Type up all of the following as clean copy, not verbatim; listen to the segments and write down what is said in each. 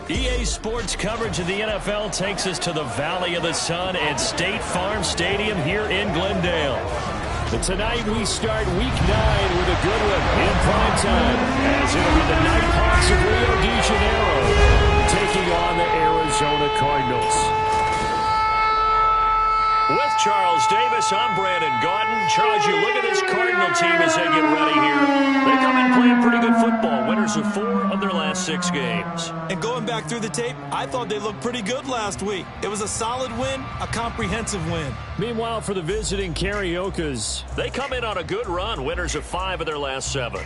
EA Sports coverage of the NFL takes us to the Valley of the Sun at State Farm Stadium here in Glendale. But tonight we start Week 9 with a good one in prime time, as it'll be the Nighthawks of Rio de Janeiro taking on the Arizona Cardinals. With Charles Davis, I'm Brandon Gaudin. Charles, you look at this Cardinal team as they get ready here. They come in playing pretty good football. Winners of 4 of their last 6 games. And going back through the tape, I thought they looked pretty good last week. It was a solid win, a comprehensive win. Meanwhile, for the visiting Cariocas, they come in on a good run. Winners of 5 of their last 7.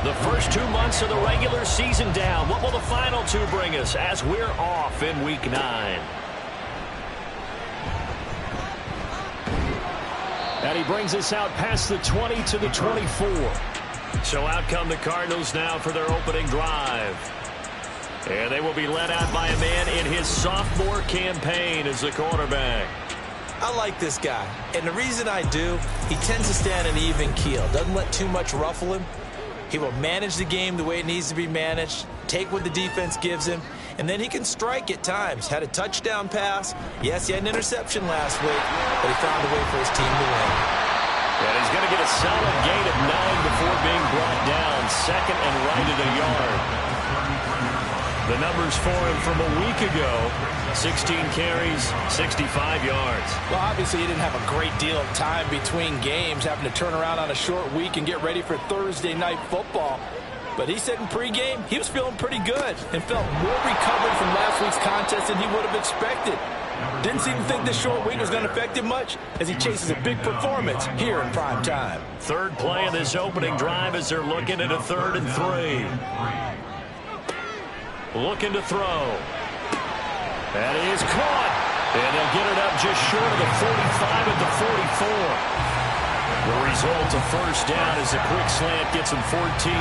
The first 2 months of the regular season down. What will the final 2 bring us as we're off in Week 9? And he brings us out past the 20 to the 24. So out come the Cardinals now for their opening drive. And they will be led out by a man in his sophomore campaign as the quarterback. I like this guy. And the reason I do, he tends to stand an even keel. Doesn't let too much ruffle him. He will manage the game the way it needs to be managed, take what the defense gives him, and then he can strike at times. Had a touchdown pass. Yes, he had an interception last week, but he found a way for his team to win. And he's going to get a solid gain of 9 before being brought down. Second and right at a yard. The numbers for him from a week ago: 16 carries, 65 yards. Well, obviously he didn't have a great deal of time between games, having to turn around on a short week and get ready for Thursday night football. But he said in pregame he was feeling pretty good and felt more recovered from last week's contest than he would have expected. Didn't seem to think this short week was going to affect him much as he chases a big performance here in prime time. Third play of this opening drive as they're looking at a 3rd and 3. Looking to throw. And he is caught. And they'll get it up just short of the 45 at the 44. The result, a first down as the quick slant gets them 14.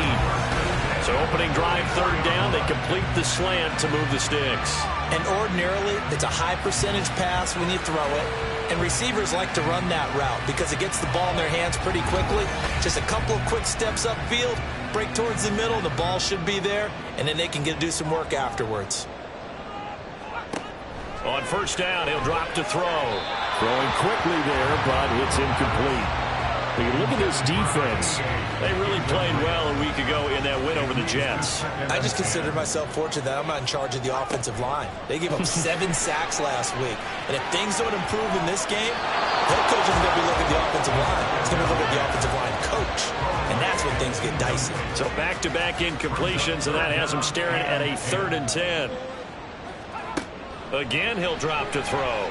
So opening drive, 3rd down. They complete the slant to move the sticks. And ordinarily, it's a high percentage pass when you throw it. And receivers like to run that route because it gets the ball in their hands pretty quickly. Just a couple of quick steps upfield, break towards the middle, the ball should be there, and then they can do some work afterwards. On first down, he'll drop to throw. Throwing quickly there, but it's incomplete. But you look at this defense. They really played well a week ago in that win over the Jets. I just consider myself fortunate that I'm not in charge of the offensive line. They gave up 7 sacks last week. And if things don't improve in this game, head coach isn't going to be looking at the offensive line. He's going to look at the offensive line coach. And that's when things get dicey. So back-to-back incompletions, and that has him staring at a 3rd and 10. Again, he'll drop to throw.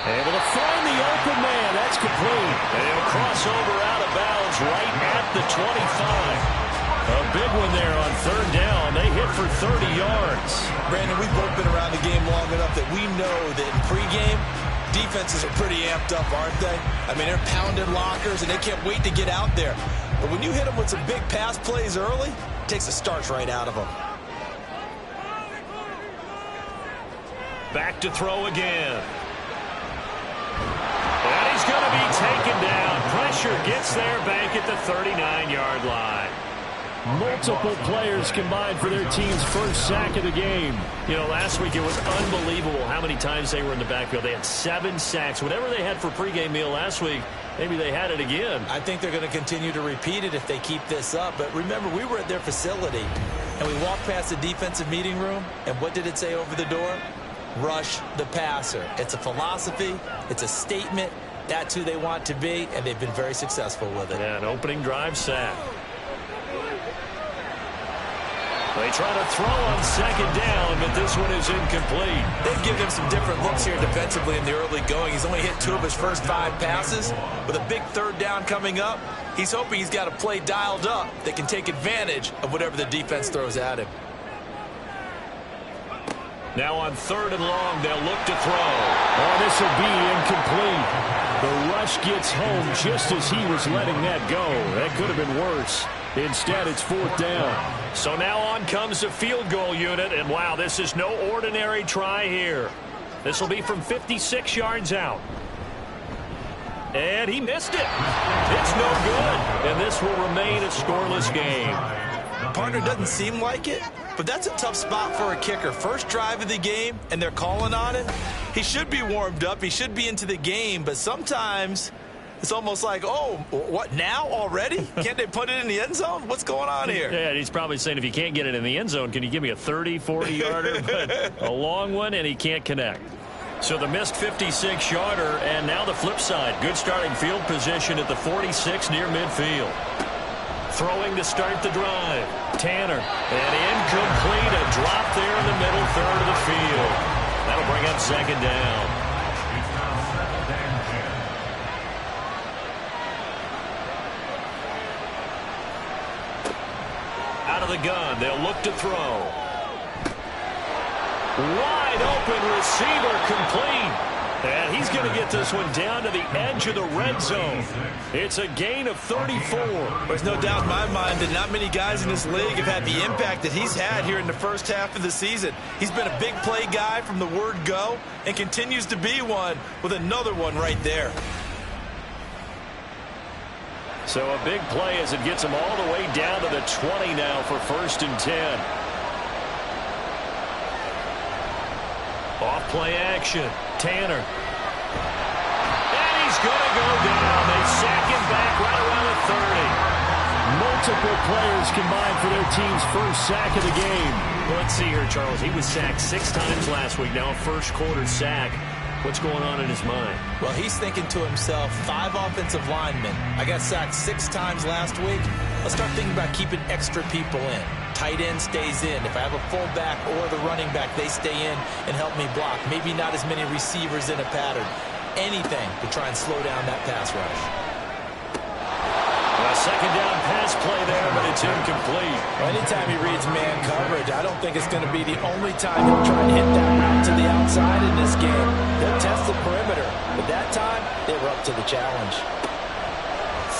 Able to find the open man. That's complete. And he'll cross over out of bounds right at the 25. A big one there on 3rd down. They hit for 30 yards. Brandon, we've both been around the game long enough that we know that in pregame, defenses are pretty amped up, aren't they? I mean, they're pounding lockers, and they can't wait to get out there. But when you hit them with some big pass plays early, it takes the starch right out of them. Back to throw again. And he's going to be taken down. Pressure gets there back at the 39-yard line. Multiple players combined for their team's first sack of the game. You know, last week it was unbelievable how many times they were in the backfield. They had 7 sacks. Whatever they had for pregame meal last week, maybe they had it again. I think they're going to continue to repeat it if they keep this up. But remember, we were at their facility, and we walked past the defensive meeting room, and what did it say over the door? Rush the passer. It's a philosophy. It's a statement. That's who they want to be, and they've been very successful with it. Yeah, an opening drive sack. They try to throw on 2nd down, but this one is incomplete. They've given him some different looks here defensively in the early going. He's only hit 2 of his first 5 passes. With a big 3rd down coming up, he's hoping he's got a play dialed up that can take advantage of whatever the defense throws at him. Now on 3rd and long, they'll look to throw. Oh, this will be incomplete. The rush gets home just as he was letting that go. That could have been worse. Instead, it's 4th down. So now on comes the field goal unit, and wow, this is no ordinary try here. This will be from 56 yards out. And he missed it. It's no good, and this will remain a scoreless game. Partner, doesn't seem like it, but that's a tough spot for a kicker. First drive of the game, and they're calling on it. He should be warmed up. He should be into the game, but sometimes it's almost like, oh, what, now already? Can't they put it in the end zone? What's going on here? Yeah, he's probably saying, if you can't get it in the end zone, can you give me a 30, 40-yarder? But a long one, and he can't connect. So the missed 56-yarder, and now the flip side. Good starting field position at the 46 near midfield. Throwing to start the drive. Tanner, and incomplete. A drop there in the middle third of the field. That'll bring up 2nd down. Out of the gun, they'll look to throw. Wide open receiver, complete. And he's going to get this one down to the edge of the red zone. It's a gain of 34. There's no doubt in my mind that not many guys in this league have had the impact that he's had here in the first half of the season. He's been a big play guy from the word go and continues to be one with another one right there. So a big play as it gets him all the way down to the 20 now for 1st and 10. Off play action. Tanner. And he's going to go down. They sack him back right around the 30. Multiple players combined for their team's first sack of the game. Well, let's see here, Charles. He was sacked 6 times last week. Now a first quarter sack. What's going on in his mind? Well, he's thinking to himself, 5 offensive linemen. I got sacked 6 times last week. Let's start thinking about keeping extra people in. Tight end stays in. If I have a fullback or the running back, they stay in and help me block. Maybe not as many receivers in a pattern. Anything to try and slow down that pass rush. A 2nd down pass play there, but it's incomplete. Anytime he reads man coverage, I don't think it's going to be the only time he'll try and hit that route to the outside in this game. They'll test the perimeter, but that time they were up to the challenge.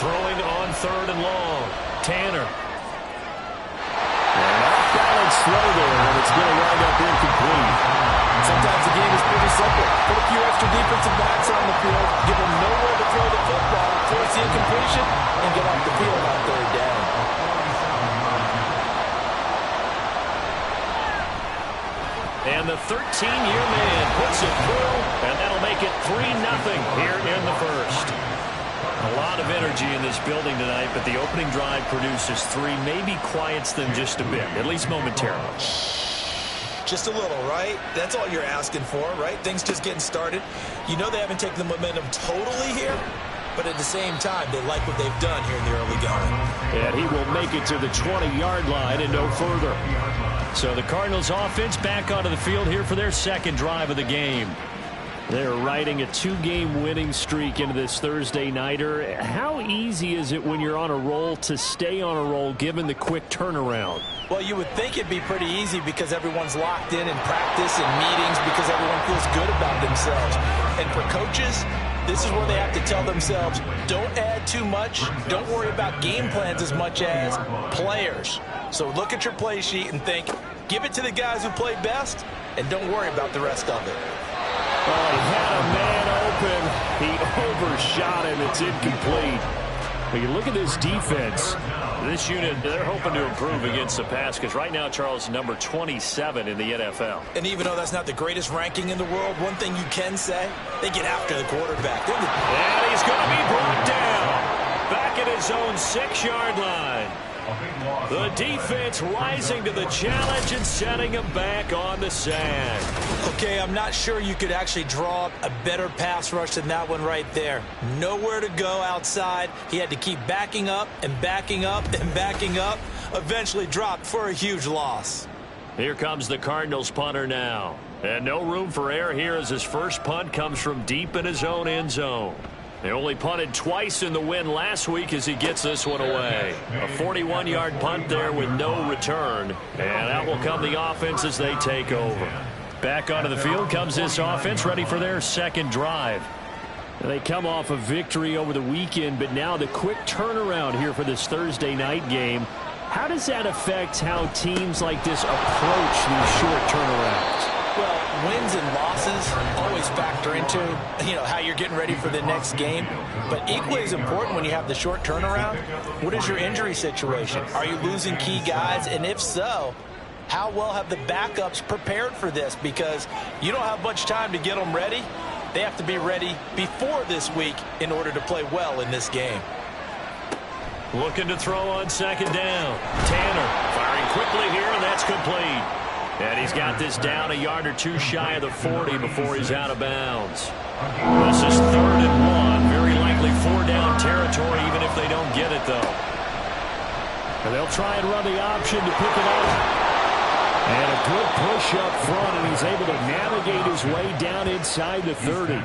Throwing on 3rd and long. Tanner. And off-balance throw there, and it's going to wind up incomplete. Sometimes the game is pretty simple. Put a few extra defensive backs on the field, give them nowhere to throw the football, force the incompletion, and get off the field on 3rd down. And the 13-year man puts it through, and that'll make it 3-0 here in the first. A lot of energy in this building tonight, but the opening drive produces 3, maybe quiets them just a bit, at least momentarily. Just a little, right? That's all you're asking for, right? Things just getting started. You know they haven't taken the momentum totally here, but at the same time, they like what they've done here in the early going. And he will make it to the 20-yard line and no further. So the Cardinals offense back onto the field here for their 2nd drive of the game. They're riding a 2-game winning streak into this Thursday nighter. How easy is it when you're on a roll to stay on a roll given the quick turnaround? Well, you would think it'd be pretty easy because everyone's locked in practice and meetings because everyone feels good about themselves. And for coaches, this is where they have to tell themselves, don't add too much. Don't worry about game plans as much as players. So look at your play sheet and think, give it to the guys who play best, and don't worry about the rest of it. Oh, he had a man open. He overshot him. It's incomplete. But you look at this defense. This unit, they're hoping to improve against the pass because right now, Charles, number 27 in the NFL. And even though that's not the greatest ranking in the world, one thing you can say, they get after the quarterback. And he's going to be brought down. Back at his own 6-yard line. The defense rising to the challenge and setting him back on the sand. Okay, I'm not sure you could actually draw up a better pass rush than that one right there. Nowhere to go outside. He had to keep backing up and backing up and backing up. Eventually dropped for a huge loss. Here comes the Cardinals punter now. And no room for error here as his first punt comes from deep in his own end zone. They only punted twice in the win last week as he gets this one away. A 41-yard punt there with no return. And out will come the offense as they take over. Back onto the field comes this offense ready for their 2nd drive. They come off a victory over the weekend, but now the quick turnaround here for this Thursday night game. How does that affect how teams like this approach these short turnarounds? Well, wins and losses always factor into, how you're getting ready for the next game. But equally as important when you have the short turnaround, what is your injury situation? Are you losing key guys? And if so, how well have the backups prepared for this? Because you don't have much time to get them ready. They have to be ready before this week in order to play well in this game. Looking to throw on second down. Tanner firing quickly here, and that's complete. And he's got this down a yard or two shy of the 40 before he's out of bounds. This is 3rd and 1. Very likely 4-down territory, even if they don't get it, though. And they'll try and run the option to pick it up. And a good push up front, and he's able to navigate his way down inside the 30.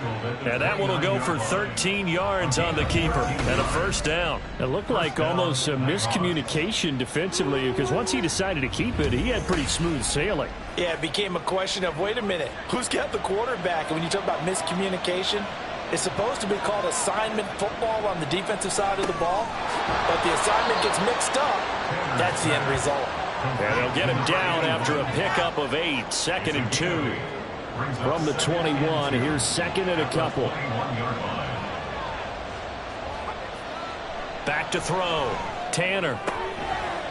And that one will go for 13 yards on the keeper and a first down. It looked like almost a miscommunication defensively, because once he decided to keep it, he had pretty smooth sailing. Yeah, it became a question of, wait a minute, who's got the quarterback? And when you talk about miscommunication, it's supposed to be called assignment football on the defensive side of the ball. But the assignment gets mixed up. That's the end result. And they'll get him down after a pickup of 8. 2nd and 2. From the 21, here's 2nd and a couple. Back to throw. Tanner.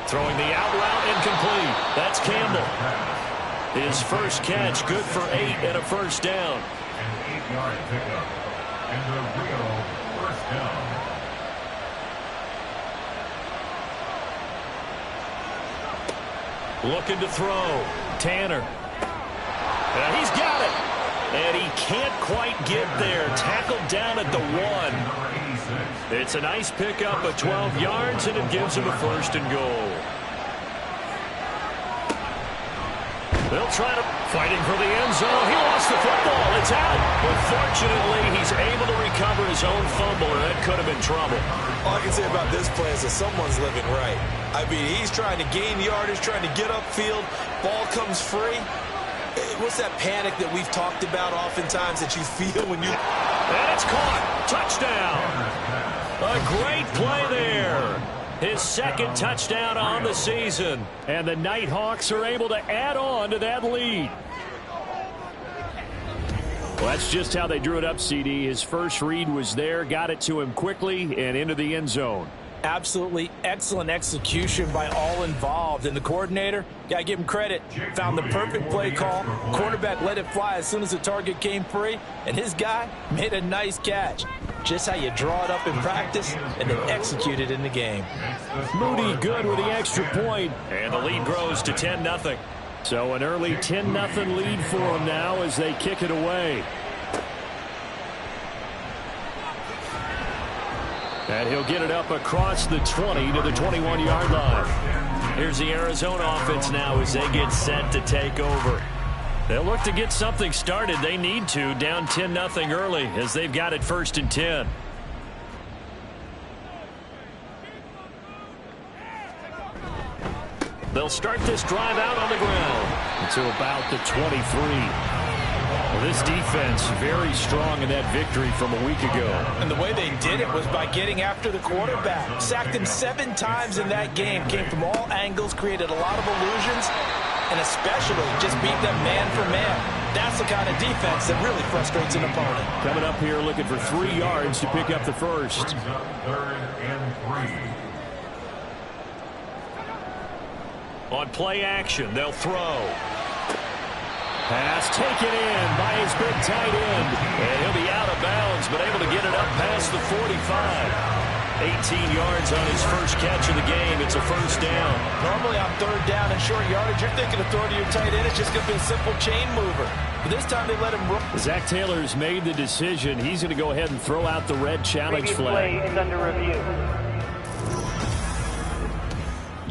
Throwing the out route incomplete. That's Campbell. His first catch, good for 8 and a first down. An 8-yard pickup. And a real first down. Looking to throw. Tanner. And he's got it. And he can't quite get there. Tackled down at the 1. It's a nice pickup of 12 yards, and it gives him a 1st and goal. They'll try to fighting for the end zone. He lost the football. It's out. But fortunately, he's able to recover his own fumble, or that could have been trouble. All I can say about this play is that someone's living right. I mean, he's trying to gain yardage, trying to get upfield. Ball comes free. What's that panic that we've talked about oftentimes that you feel when you... And it's caught. Touchdown. A great play there. His 2nd touchdown on the season. And the Nighthawks are able to add on to that lead. Well, that's just how they drew it up, CD. His first read was there, got it to him quickly, and into the end zone. Absolutely excellent execution by all involved. And the coordinator, got to give him credit, found the perfect play call. Quarterback let it fly as soon as the target came free. And his guy made a nice catch. Just how you draw it up in practice and then execute it in the game. Moody good with the extra point. And the lead grows to 10-0. So an early 10-0 lead for them now as they kick it away. And he'll get it up across the 20 to the 21-yard line. Here's the Arizona offense now as they get set to take over. They'll look to get something started. They need to, down 10-0 early as they've got it 1st and 10. They'll start this drive out on the ground to about the 23. Well, this defense very strong in that victory from a week ago. And the way they did it was by getting after the quarterback. Sacked him 7 times in that game. Came from all angles, created a lot of illusions, and especially just beat them man for man. That's the kind of defense that really frustrates an opponent. Coming up here looking for 3 yards to pick up the first. 3rd and 3. On play action, they'll throw. Pass taken in by his big tight end. And he'll be out of bounds, but able to get it up past the 45. 18 yards on his first catch of the game. It's a first down. Normally on 3rd down and short yardage, you're thinking of throwing to your tight end. It's just going to be a simple chain mover. But this time they let him roll. Zach Taylor's made the decision. He's going to go ahead and throw out the red challenge flag. Play is under review.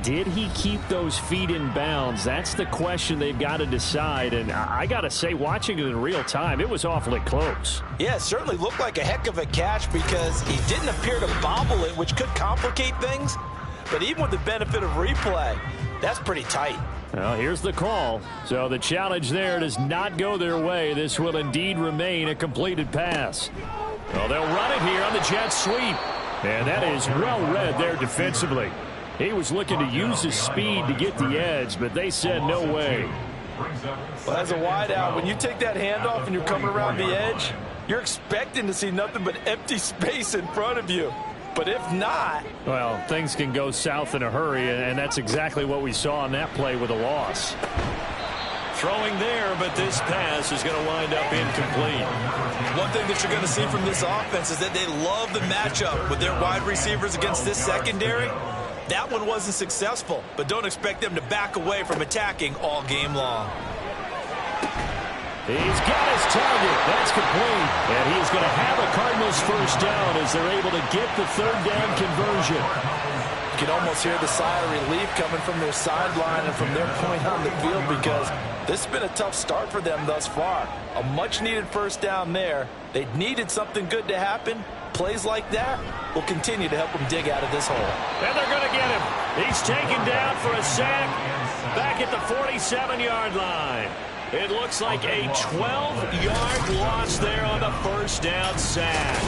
Did he keep those feet in bounds? That's the question they've got to decide. And I got to say, watching it in real time, it was awfully close. Yeah, it certainly looked like a heck of a catch because he didn't appear to bobble it, which could complicate things. But even with the benefit of replay, that's pretty tight. Well, here's the call. So the challenge there does not go their way. This will indeed remain a completed pass. Well, they'll run it here on the jet sweep. And that is well read there defensively. He was looking to use his speed to get the edge, but they said no way. Well, as a wideout, when you take that handoff and you're coming around the edge, you're expecting to see nothing but empty space in front of you. But if not... Well, things can go south in a hurry, and that's exactly what we saw on that play with a loss. Throwing there, but this pass is going to wind up incomplete. One thing that you're going to see from this offense is that they love the matchup with their wide receivers against this secondary. That one wasn't successful, but don't expect them to back away from attacking all game long. He's got his target. That's complete. And he's going to have a Cardinals first down as they're able to get the third down conversion. You can almost hear the sigh of relief coming from their sideline and from their point on the field, because this has been a tough start for them thus far. A much-needed first down there. They needed something good to happen. Plays like that will continue to help them dig out of this hole. And they're going to get him. He's taken down for a sack back at the 47-yard line. It looks like a 12-yard loss there on the first down sack.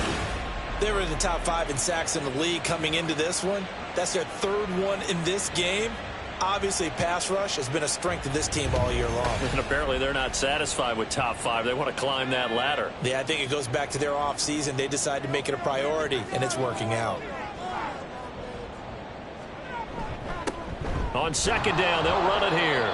They were in the top 5 in sacks in the league coming into this one. That's their third one in this game. Obviously, pass rush has been a strength of this team all year long. And apparently they're not satisfied with top 5. They want to climb that ladder. Yeah, I think it goes back to their offseason. They decided to make it a priority, and it's working out. On second down, they'll run it here.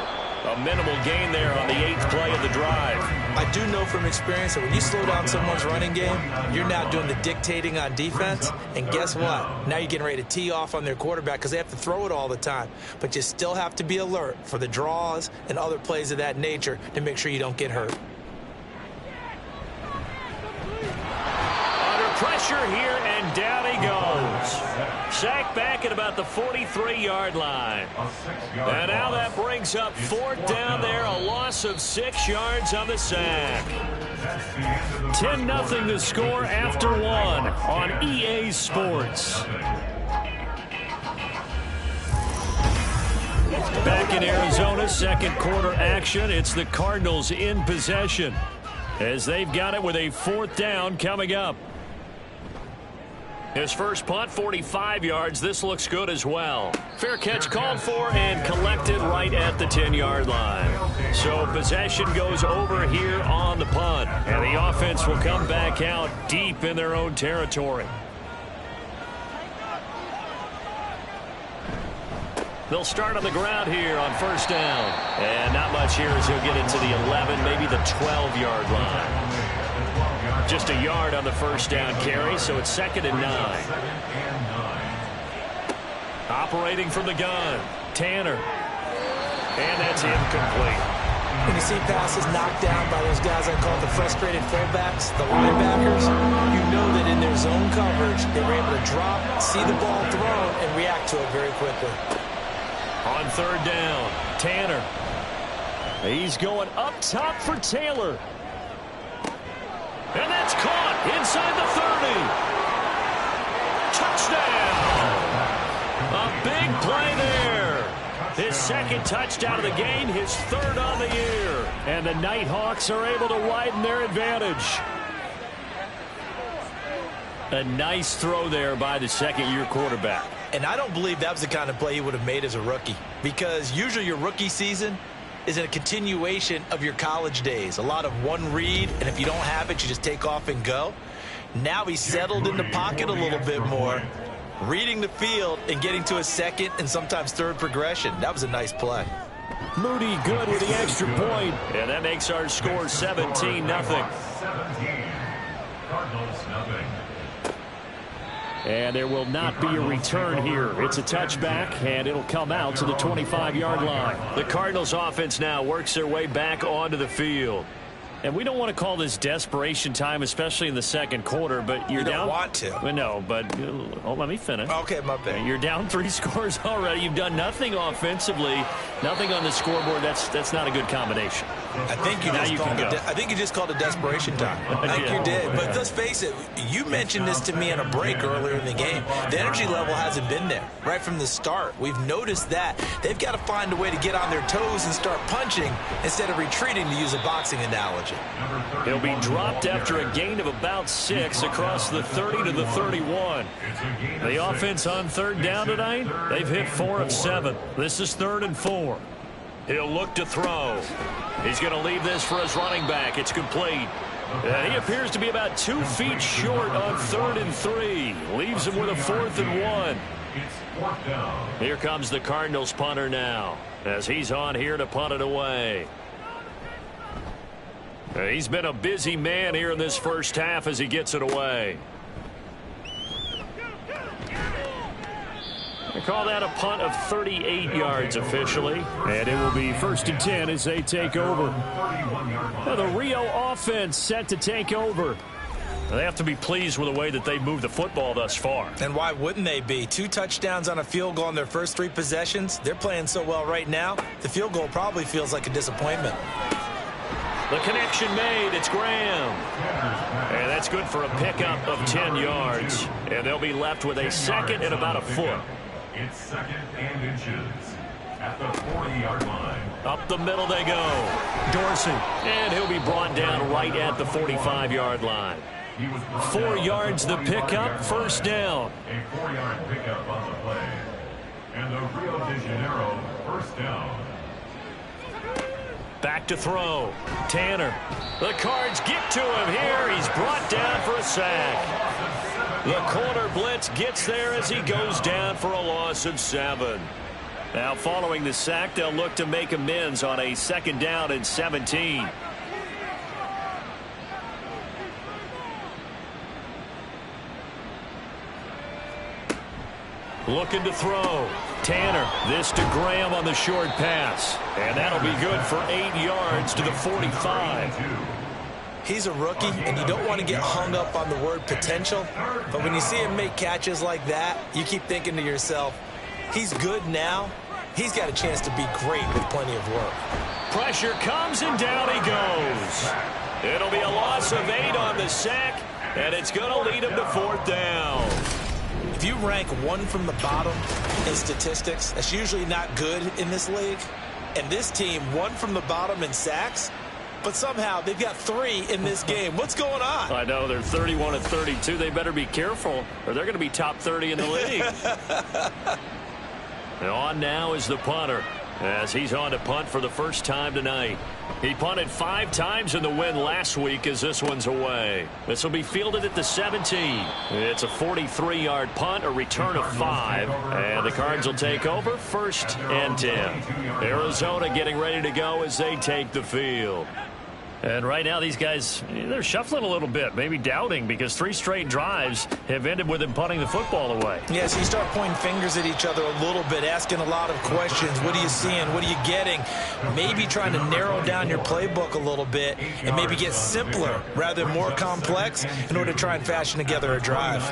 A minimal gain there on the 8th play of the drive. I do know from experience that when you slow down someone's running game, you're now doing the dictating on defense. And guess what? Now you're getting ready to tee off on their quarterback because they have to throw it all the time. But you still have to be alert for the draws and other plays of that nature to make sure you don't get hurt. Under pressure here, and down he goes. Sacked back at about the 43-yard line. And now that brings up fourth down there, a loss of 6 yards on the sack. 10-0 the score after 1 on EA Sports. Back in Arizona, second quarter action. It's the Cardinals in possession as they've got it with a fourth down coming up. His first punt, 45 yards. This looks good as well. Fair catch called for and collected right at the 10-yard line. So possession goes over here on the punt. And the offense will come back out deep in their own territory. They'll start on the ground here on first down. And not much here as he'll get into the 11, maybe the 12-yard line. Just a yard on the first down carry, so it's 2nd and 9. Operating from the gun, Tanner. And that's incomplete. When you see passes knocked down by those guys I call the frustrated fullbacks, the linebackers, you know that in their zone coverage, they were able to drop, see the ball thrown, and react to it very quickly. On third down, Tanner. He's going up top for Taylor. And that's caught inside the 30. Touchdown. A big play there. His second touchdown of the game, his third on the year. And the Nighthawks are able to widen their advantage. A nice throw there by the second-year quarterback. And I don't believe that was the kind of play he would have made as a rookie, because usually your rookie season is a continuation of your college days. A lot of one read, and if you don't have it, you just take off and go. Now he's settled in the pocket a little bit more, reading the field and getting to a second and sometimes third progression. That was a nice play. Moody good with the extra point. And that makes our score 17-0. 17. Cardinals nothing. And there will not be a return here. It's a touchback, and it'll come out to the 25-yard line. The Cardinals offense now works their way back onto the field. And we don't want to call this desperation time, especially in the second quarter, but you're down. You don't want to. Well, no, but let me finish. Okay, my bad. You're down 3 scores already. You've done nothing offensively, nothing on the scoreboard. That's not a good combination. I think you just called a desperation time. I think you did. But let's face it, you mentioned this to me in a break earlier in the game. The energy level hasn't been there right from the start. We've noticed that. They've got to find a way to get on their toes and start punching instead of retreating, to use a boxing analogy. He'll be dropped after a gain of about 6 across the 30 to the 31. The offense on third down tonight, they've hit 4 of 7. This is 3rd and 4. He'll look to throw. He's going to leave this for his running back. It's complete. And he appears to be about 2 feet short on 3rd and 3. Leaves him with a 4th and 1. Here comes the Cardinals punter now, as he's on here to punt it away. He's been a busy man here in this first half as he gets it away. They call that a punt of 38 yards officially. And it will be 1st and 10 as they take over. Now the Rio offense set to take over. They have to be pleased with the way that they moved the football thus far. And why wouldn't they be? 2 touchdowns on a field goal in their first 3 possessions. They're playing so well right now, the field goal probably feels like a disappointment. The connection made. It's Graham. And that's good for a pickup of 10 yards. And they'll be left with a 2nd and about a foot. It's 2nd and inches at the 40-yard line. Up the middle they go. Dorsey. And he'll be brought down right at the 45-yard line. 4 yards the pickup, 1st down. A 4-yard pickup on the play. And the Rio de Janeiro 1st down. Back to throw. Tanner. The Cards get to him here. He's brought down for a sack. The corner blitz gets there as he goes down for a loss of 7. Now following the sack, they'll look to make amends on a 2nd down and 17. Looking to throw. Tanner. This to Graham on the short pass. And that'll be good for 8 yards to the 45. He's a rookie, and you don't want to get hung up on the word potential. But when you see him make catches like that, you keep thinking to yourself, he's good now. He's got a chance to be great with plenty of work. Pressure comes, and down he goes. It'll be a loss of 8 on the sack, and it's going to lead him to 4th down. If you rank 1 from the bottom in statistics, that's usually not good in this league. And this team, 1 from the bottom in sacks, but somehow they've got 3 in this game. What's going on? I know, they're 31 and 32. They better be careful, or they're going to be top 30 in the league. And on now is the punter, as he's on to punt for the first time tonight. He punted 5 times in the win last week as this one's away. This will be fielded at the 17. It's a 43-yard punt, a return of 5. And the Cards will take over 1st and 10. Arizona getting ready to go as they take the field. And right now these guys, they're shuffling a little bit, maybe doubting, because 3 straight drives have ended with them punting the football away. Yeah, so you start pointing fingers at each other a little bit, asking a lot of questions. What are you seeing? What are you getting? Maybe trying to narrow down your playbook a little bit and maybe get simpler rather than more complex in order to try and fashion together a drive.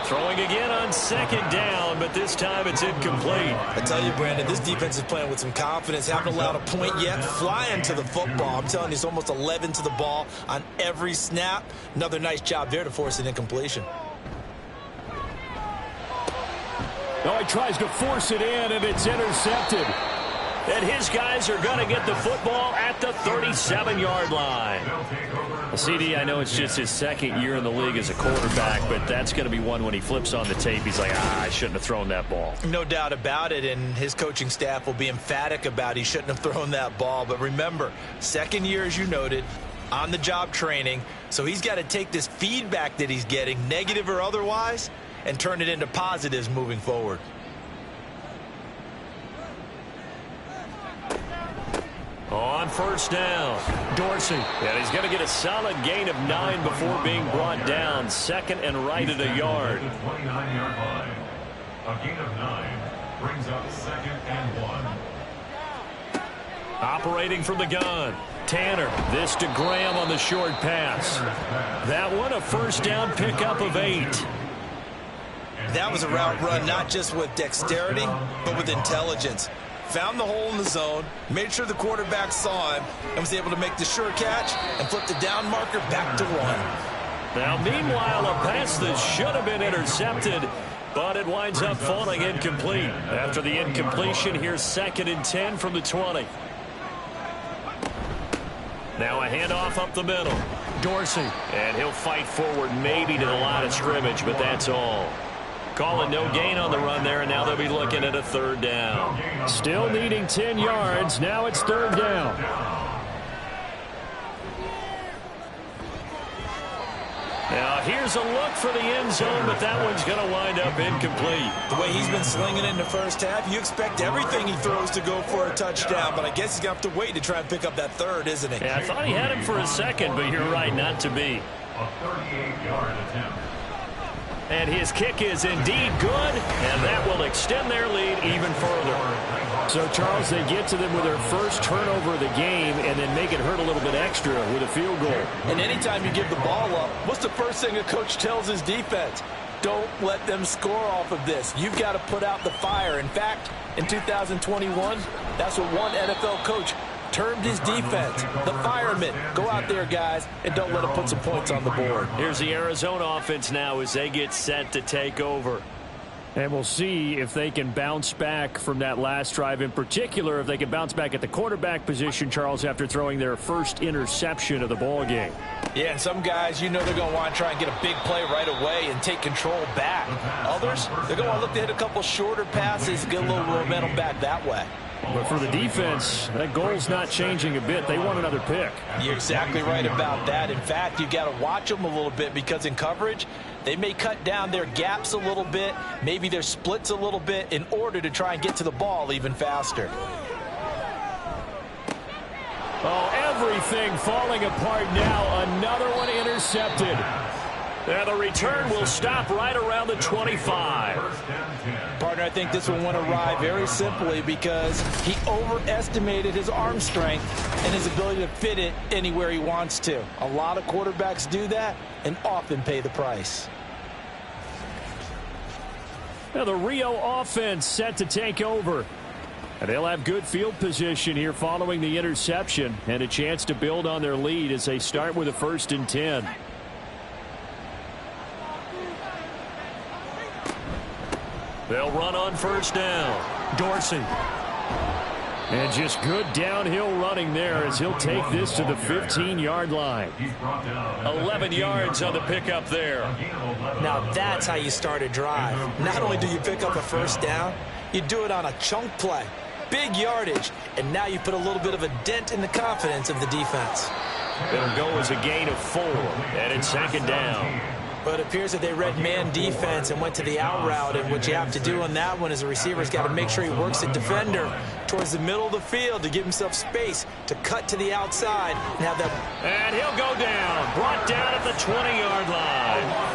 Throwing again on 2nd down, but this time it's incomplete. I tell you, Brandon, this defense is playing with some confidence. Haven't allowed a point yet. Flying to the football. I'm telling you, it's almost 11 to the ball on every snap. Another nice job there to force an incompletion. Oh, he tries to force it in, and it's intercepted. And his guys are going to get the football at the 37-yard line. CD, I know it's just his 2nd year in the league as a quarterback, but that's going to be one when he flips on the tape. He's like, I shouldn't have thrown that ball. No doubt about it, and his coaching staff will be emphatic about he shouldn't have thrown that ball. But remember, 2nd year, as you noted, on-the-job training, so he's got to take this feedback that he's getting, negative or otherwise, and turn it into positives moving forward. On 1st down, Dorsey. And he's going to get a solid gain of 9 before being brought down. 2nd and right at a yard. 29-yard line. A gain of 9 brings up 2nd and 1. Operating from the gun. Tanner. This to Graham on the short pass. That one a 1st down pickup of 8. That was a route run not just with dexterity, but with intelligence. found the hole in the zone, made sure the quarterback saw him, and was able to make the sure catch and flip the down marker back to 1. Now, meanwhile, a pass that should have been intercepted, but it winds up falling incomplete. After the incompletion, here's 2nd and 10 from the 20. Now a handoff up the middle. Dorsey. And he'll fight forward maybe to the line of scrimmage, but that's all. Calling no gain on the run there, and now they'll be looking at a 3rd down. Still needing 10 yards. Now it's 3rd down. Now here's a look for the end zone, but that one's going to wind up incomplete. The way he's been slinging it in the first half, you expect everything he throws to go for a touchdown, but I guess he's going to have to wait to try and pick up that 3rd, isn't he? Yeah, I thought he had him for a second, but you're right, not to be. A 38-yard attempt. And his kick is indeed good, and that will extend their lead even further. So, Charles, they get to them with their first turnover of the game and then make it hurt a little bit extra with a field goal. And anytime you give the ball up, what's the first thing a coach tells his defense? Don't let them score off of this. You've got to put out the fire. In fact, in 2021, that's what one NFL coach termed his defense, the firemen. Go out there, guys, and don't let them put some points on the board. Here's the Arizona offense now as they get set to take over. And we'll see if they can bounce back from that last drive. In particular, if they can bounce back at the quarterback position, Charles, after throwing their first interception of the ball game. Yeah, and some guys, you know they're going to want to try and get a big play right away and take control back. Others, they're going to want to look to hit a couple shorter passes, get a little momentum back that way. But for the defense, that goal's not changing a bit. They want another pick. You're exactly right about that. In fact, you've got to watch them a little bit because in coverage, they may cut down their gaps a little bit, maybe their splits a little bit in order to try and get to the ball even faster. Oh, everything falling apart now. Another one intercepted. Now the return will stop right around the 25. Partner, I think this one went awry very simply because he overestimated his arm strength and his ability to fit it anywhere he wants to. A lot of quarterbacks do that and often pay the price. Now the Rio offense set to take over. And they'll have good field position here following the interception and a chance to build on their lead as they start with a 1st and 10. They'll run on 1st down. Dorsey. And just good downhill running there as he'll take this to the 15-yard line. 11 yards on the pickup there. Now that's how you start a drive. Not only do you pick up a 1st down, you do it on a chunk play. Big yardage, and now you put a little bit of a dent in the confidence of the defense. It'll go as a gain of 4, and it's 2nd down. But it appears that they read man defense and went to the out route, and what you have to do on that one is the receiver's got to make sure he works the defender towards the middle of the field to give himself space to cut to the outside and have that. And he'll go down, brought down at the 20-yard line.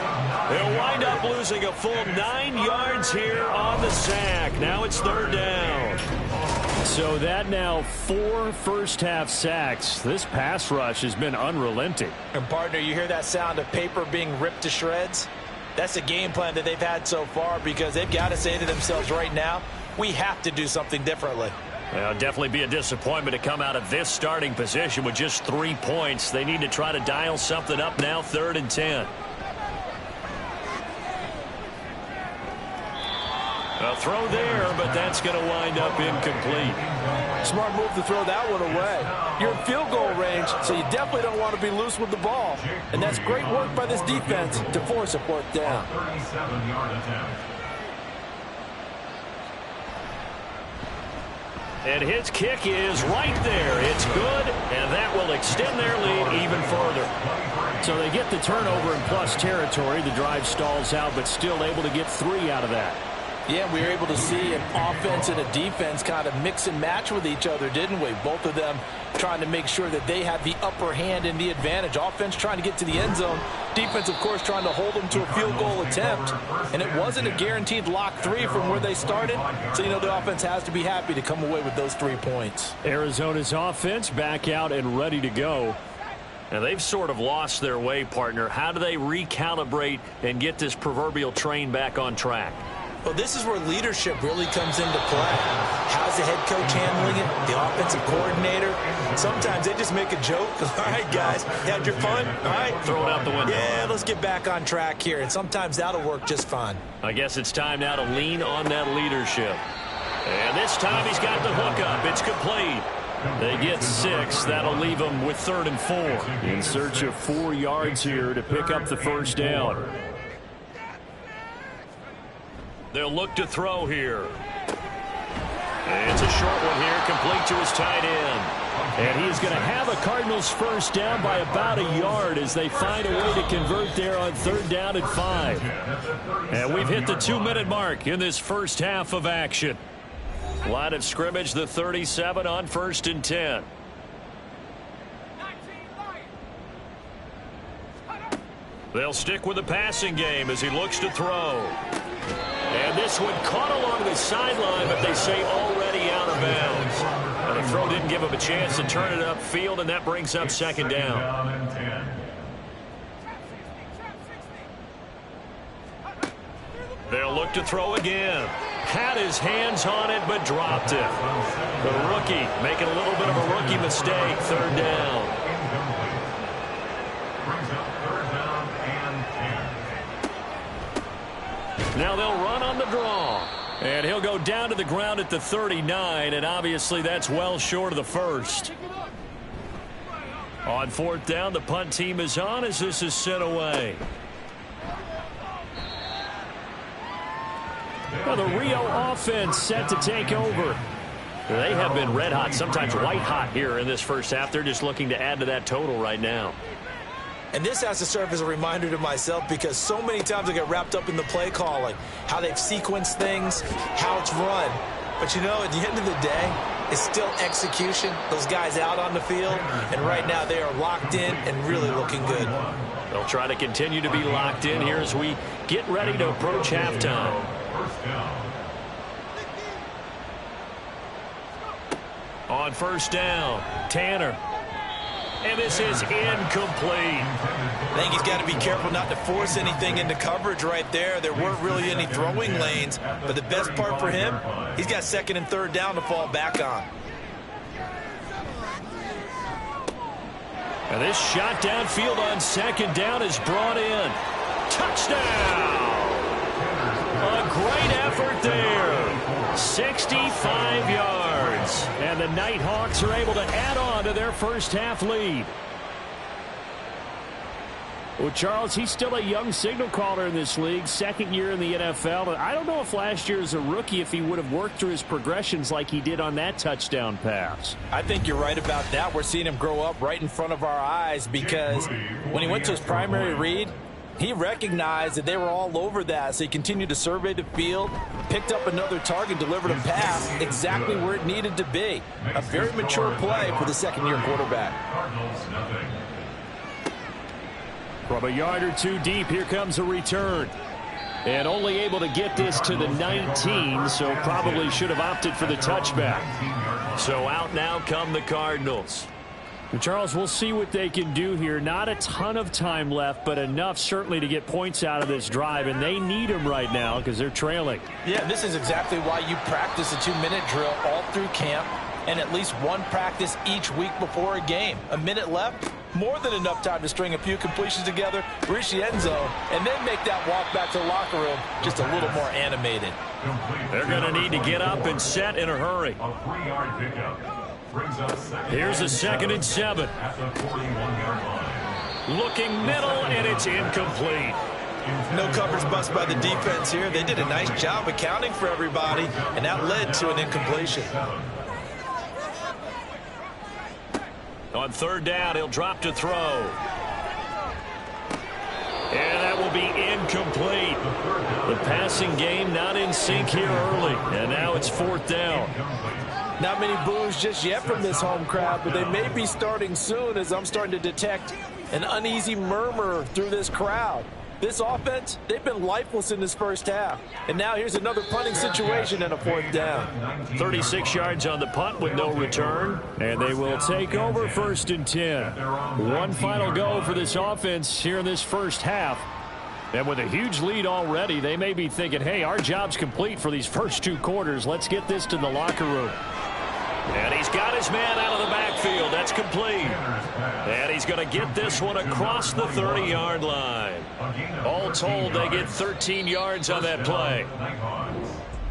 He'll wind up losing a full 9 yards here on the sack. Now it's 3rd down. So that now 4 first-half sacks. This pass rush has been unrelenting. And, partner, you hear that sound of paper being ripped to shreds? That's a game plan that they've had so far because they've got to say to themselves right now, we have to do something differently. Well, definitely be a disappointment to come out of this starting position with just 3 points. They need to try to dial something up now, 3rd and 10. A throw there, but that's going to wind up incomplete. Smart move to throw that one away. You're in field goal range, so you definitely don't want to be loose with the ball. And that's great work by this defense to force a 4th down. 37-yard attempt. And his kick is right there. It's good, and that will extend their lead even further. So they get the turnover in plus territory. The drive stalls out, but still able to get 3 out of that. Yeah, we were able to see an offense and a defense kind of mix and match with each other, didn't we? Both of them trying to make sure that they have the upper hand and the advantage. Offense trying to get to the end zone. Defense, of course, trying to hold them to a field goal attempt. And it wasn't a guaranteed lock 3 from where they started. So, you know, the offense has to be happy to come away with those 3 points. Arizona's offense back out and ready to go. And they've sort of lost their way, partner. How do they recalibrate and get this proverbial train back on track? Well, this is where leadership really comes into play. How's the head coach handling it? The offensive coordinator? Sometimes they just make a joke. All right, guys, had your fun? All right. Throw it out the window. Yeah, let's get back on track here. And sometimes that'll work just fine. I guess it's time now to lean on that leadership. And this time he's got the hook up. It's complete. They get 6. That'll leave them with 3rd and 4. In search of 4 yards here to pick up the first down. They'll look to throw here. And it's a short one here, complete to his tight end. And he's going to have a Cardinals first down by about a yard as they find a way to convert there on 3rd down and 5. And we've hit the 2-minute mark in this first half of action. Line of scrimmage, the 37 on 1st and 10. They'll stick with the passing game as he looks to throw. And this one caught along the sideline, but they say already out of bounds. And the throw didn't give him a chance to turn it upfield, and that brings up 2nd down. They'll look to throw again. Had his hands on it, but dropped it. The rookie making a little bit of a rookie mistake. 3rd down. Now they'll run on the draw. And he'll go down to the ground at the 39, and obviously that's well short of the first. On 4th down, the punt team is on as this is sent away. Well, the Rio offense set to take over. They have been red hot, sometimes white hot here in this first half. They're just looking to add to that total right now. And this has to serve as a reminder to myself because so many times I get wrapped up in the play calling, how they've sequenced things, how it's run. But, you know, at the end of the day, it's still execution. Those guys out on the field, and right now they are locked in and really looking good. They'll try to continue to be locked in here as we get ready to approach halftime. On 1st down, Tanner. And this is incomplete. I think he's got to be careful not to force anything into coverage right there. There weren't really any throwing lanes. But the best part for him, he's got 2nd and 3rd down to fall back on. And this shot downfield on 2nd down is brought in. Touchdown! A great effort there. 65 yards. And the Nighthawks are able to add on to their first half lead. Well, Charles, he's still a young signal caller in this league, 2nd year in the NFL. But I don't know if last year as a rookie, if he would have worked through his progressions like he did on that touchdown pass. I think you're right about that. We're seeing him grow up right in front of our eyes because when he went to his primary read, he recognized that they were all over that, so he continued to survey the field, picked up another target, delivered a pass exactly where it needed to be. A very mature play for the 2nd-year quarterback. From a yard or 2 deep, here comes a return. And only able to get this to the 19, so probably should have opted for the touchback. So out now come the Cardinals. Charles, we'll see what they can do here. Not a ton of time left, but enough certainly to get points out of this drive, and they need them right now because they're trailing. Yeah, this is exactly why you practice a 2-minute drill all through camp and at least one practice each week before a game. A minute left, more than enough time to string a few completions together, reach the end zone, and then make that walk back to the locker room just a little more animated. They're going to need to get up and set in a hurry. A 3-yard pickup. Here's a 2nd and 7. Looking middle, and it's incomplete. No coverage bust by the defense here. They did a nice job accounting for everybody, and that led to an incompletion. On 3rd down, he'll drop to throw. And that will be incomplete. The passing game not in sync here early, and now it's 4th down. Not many boos just yet from this home crowd, but they may be starting soon as I'm starting to detect an uneasy murmur through this crowd. This offense, they've been lifeless in this first half. And now here's another punting situation and a 4th down. 36 yards on the punt with no return. And they will take over 1st and 10. One final go for this offense here in this first half. And with a huge lead already, they may be thinking, hey, our job's complete for these first 2 quarters. Let's get this to the locker room. And he's got his man out of the backfield. That's complete. And he's going to get this one across the 30-yard line. All told, they get 13 yards on that play.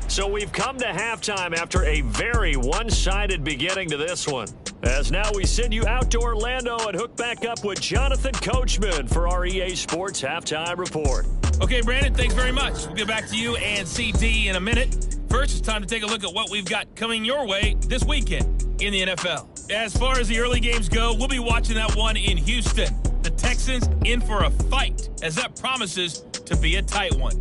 So we've come to halftime after a very one-sided beginning to this one. As now we send you out to Orlando and hook back up with Jonathan Coachman for our EA Sports Halftime Report. Okay, Brandon, thanks very much. We'll get back to you and CD in a minute. First, it's time to take a look at what we've got coming your way this weekend in the NFL. As far as the early games go, we'll be watching that one in Houston. The Texans in for a fight, as that promises to be a tight one.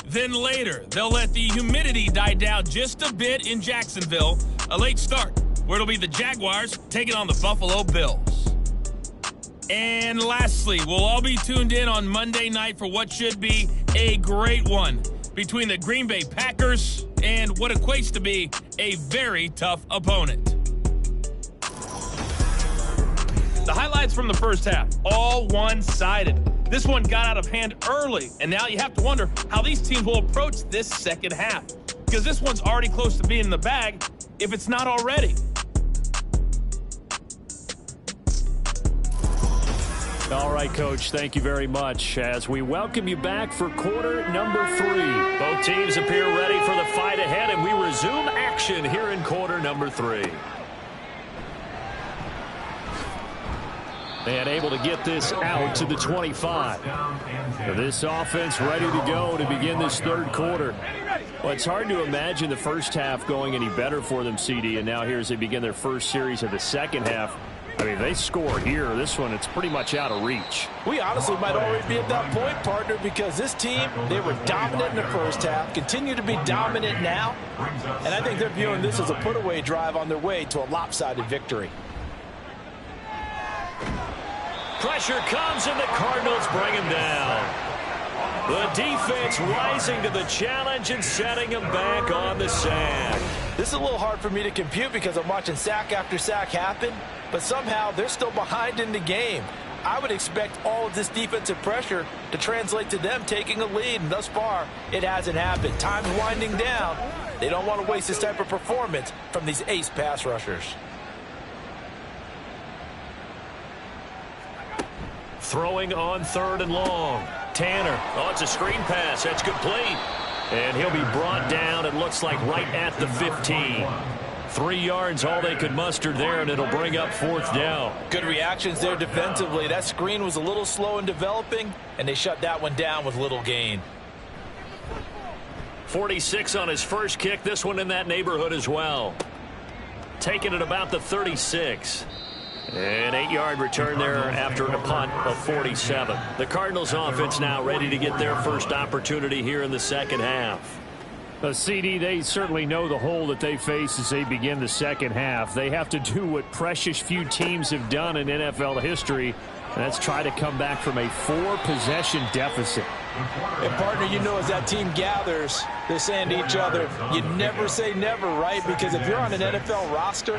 Then later, they'll let the humidity die down just a bit in Jacksonville. A late start, where it'll be the Jaguars taking on the Buffalo Bills. And lastly, we'll all be tuned in on Monday night for what should be a great one between the Green Bay Packers and what equates to be a very tough opponent. The highlights from the first half, all one-sided. This one got out of hand early, and now you have to wonder how these teams will approach this second half, because this one's already close to being in the bag if it's not already. All right, Coach, thank you very much as we welcome you back for quarter number 3. Both teams appear ready for the fight ahead, and we resume action here in quarter number 3. And able to get this out to the 25. This offense ready to go to begin this third quarter. Well, it's hard to imagine the first half going any better for them, CD, and now here as they begin their first series of the second half. I mean, they score here. This one, it's pretty much out of reach. We honestly might already be at that point, partner, because this team, they were dominant in the first half, continue to be dominant now, and I think they're viewing this as a put-away drive on their way to a lopsided victory. Pressure comes, and the Cardinals bring him down. The defense rising to the challenge and setting him back on the sack. This is a little hard for me to compute because I'm watching sack after sack happen, but somehow they're still behind in the game. I would expect all of this defensive pressure to translate to them taking a lead, and thus far, it hasn't happened. Time's winding down. They don't want to waste this type of performance from these ace pass rushers. Throwing on 3rd and long. Tanner. Oh, it's a screen pass. That's complete. And he'll be brought down, it looks like, right at the 15. 3 yards, all they could muster there, and it'll bring up 4th down. Good reactions there defensively. That screen was a little slow in developing, and they shut that one down with little gain. 46 on his first kick. This one in that neighborhood as well. Taking it about the 36. An 8-yard return there after a punt of 47. The Cardinals offense now ready to get their first opportunity here in the second half. CD, they certainly know the hole that they face as they begin the second half. They have to do what precious few teams have done in NFL history, and that's try to come back from a 4-possession deficit. And, partner, you know, as that team gathers, they're saying to each other, you never say never, right? Because if you're on an NFL roster,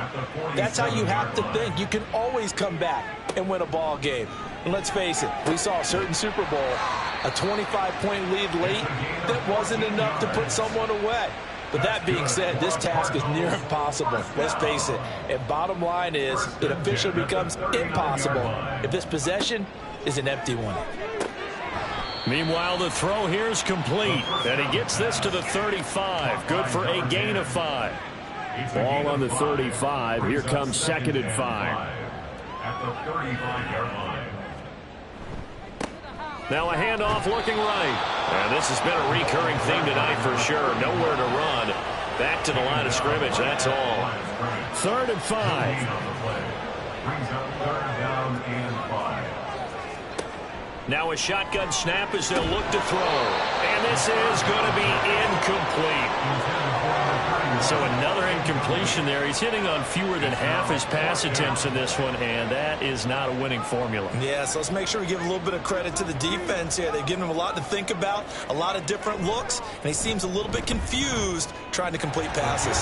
that's how you have to think. You can always come back and win a ball game. And let's face it, we saw a certain Super Bowl, a 25-point lead late that wasn't enough to put someone away. But that being said, this task is near impossible. Let's face it. And bottom line is, it officially becomes impossible if this possession is an empty one. Meanwhile, the throw here is complete, and he gets this to the 35. Good for a gain of 5. Ball on the 35. Here comes 2nd and 5. At the 35-yard line. Now a handoff looking right. And this has been a recurring theme tonight for sure. Nowhere to run. Back to the line of scrimmage, that's all. 3rd and 5. Brings up 3rd down and 5. Now a shotgun snap as they'll look to throw. And this is going to be incomplete. So another incompletion there. He's hitting on fewer than half his pass attempts in this one, and that is not a winning formula. Yeah, so let's make sure we give a little bit of credit to the defense here. They've given him a lot to think about, a lot of different looks, and he seems a little bit confused trying to complete passes.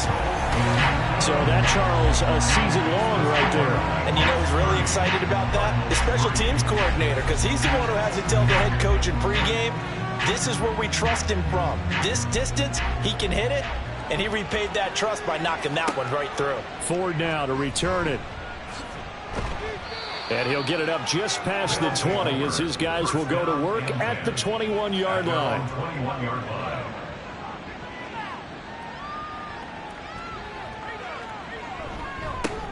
So that, Charles, a season long right there. And you know who's really excited about that? The special teams coordinator, because he's the one who has to tell the head coach in pregame, this is where we trust him from. This distance, he can hit it, and he repaid that trust by knocking that one right through. Ford now to return it. And he'll get it up just past the 20 as his guys will go to work at the 21-yard line. 21-yard line.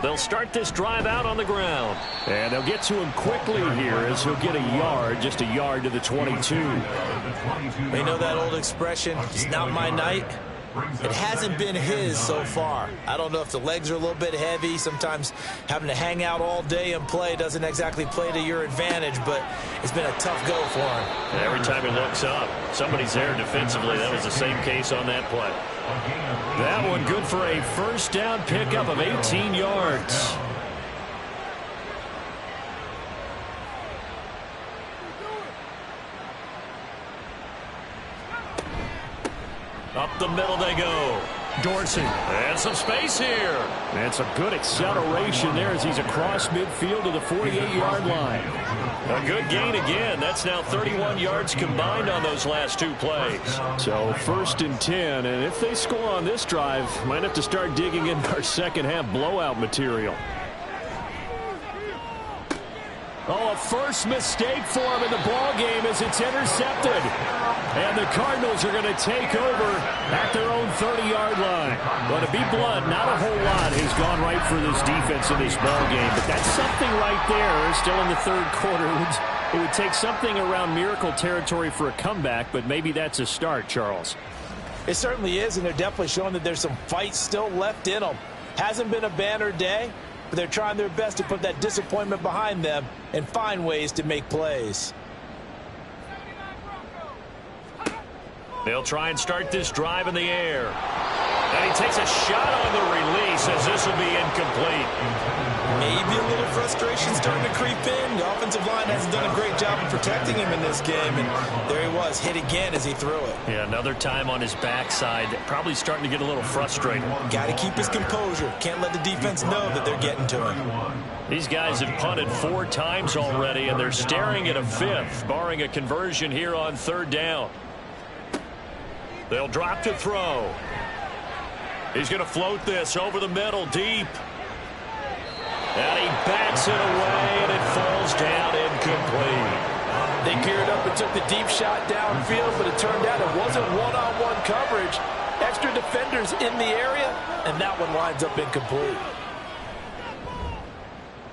They'll start this drive out on the ground. And they'll get to him quickly here as he'll get a yard, just a yard to the 22. They know that old expression, it's not my night. It hasn't been his so far. I don't know if the legs are a little bit heavy. Sometimes having to hang out all day and play doesn't exactly play to your advantage, but it's been a tough go for him. And every time he looks up, somebody's there defensively. That was the same case on that play. That one good for a first down pickup of 18 yards. Up the middle they go. Dorsey. And some space here. And some good acceleration there as he's across midfield to the 48-yard line. A good gain again. That's now 31 yards combined on those last two plays. So 1st and 10. And if they score on this drive, might have to start digging in our second half blowout material. Oh, a first mistake for him in the ball game as it's intercepted. And the Cardinals are going to take over at their own 30-yard line. But to be blunt, not a whole lot has gone right for this defense in this ball game. But that's something right there. Still in the third quarter. It would take something around miracle territory for a comeback, but maybe that's a start, Charles. It certainly is, and they're definitely showing that there's some fight still left in them. Hasn't been a banner day, but they're trying their best to put that disappointment behind them and find ways to make plays. They'll try and start this drive in the air. And he takes a shot on the release as this will be incomplete. Maybe a little frustration starting to creep in. The offensive line hasn't done a great job of protecting him in this game. And there he was, hit again as he threw it. Yeah, another time on his backside. Probably starting to get a little frustrated. Got to keep his composure. Can't let the defense know that they're getting to him. These guys have punted 4 times already, and they're staring at a 5th, barring a conversion here on 3rd down. They'll drop to throw. He's going to float this over the middle, deep. And he backs it away, and it falls down incomplete. They geared up and took the deep shot downfield, but it turned out it wasn't one-on-one coverage. Extra defenders in the area, and that one winds up incomplete.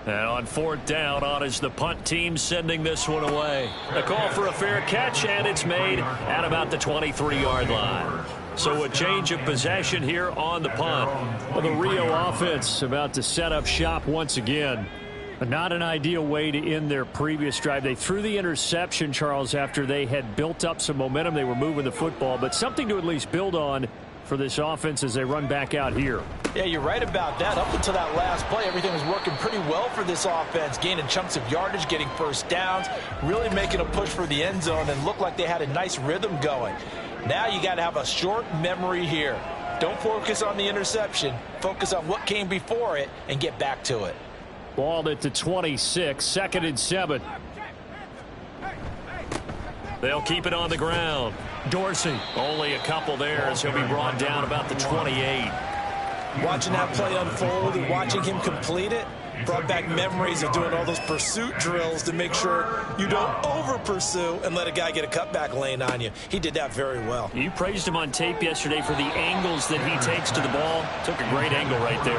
And on 4th down, on is the punt team sending this one away. A call for a fair catch, and it's made at about the 23-yard line. So a change of possession here on the punt. Well, the Rio offense about to set up shop once again. Not an ideal way to end their previous drive. They threw the interception, Charles, after they had built up some momentum. They were moving the football, but something to at least build on for this offense as they run back out here. Yeah, you're right about that. Up until that last play, everything was working pretty well for this offense, gaining chunks of yardage, getting first downs, really making a push for the end zone, and looked like they had a nice rhythm going. Now you got to have a short memory here. Don't focus on the interception. Focus on what came before it and get back to it. Ball at the 26, 2nd and 7. They'll keep it on the ground. Dorsey, only a couple there as he'll be brought down about the 28. Watching that play unfold and watching him complete it brought back memories of doing all those pursuit drills to make sure you don't over-pursue and let a guy get a cutback lane on you. He did that very well. You praised him on tape yesterday for the angles that he takes to the ball. Took a great angle right there.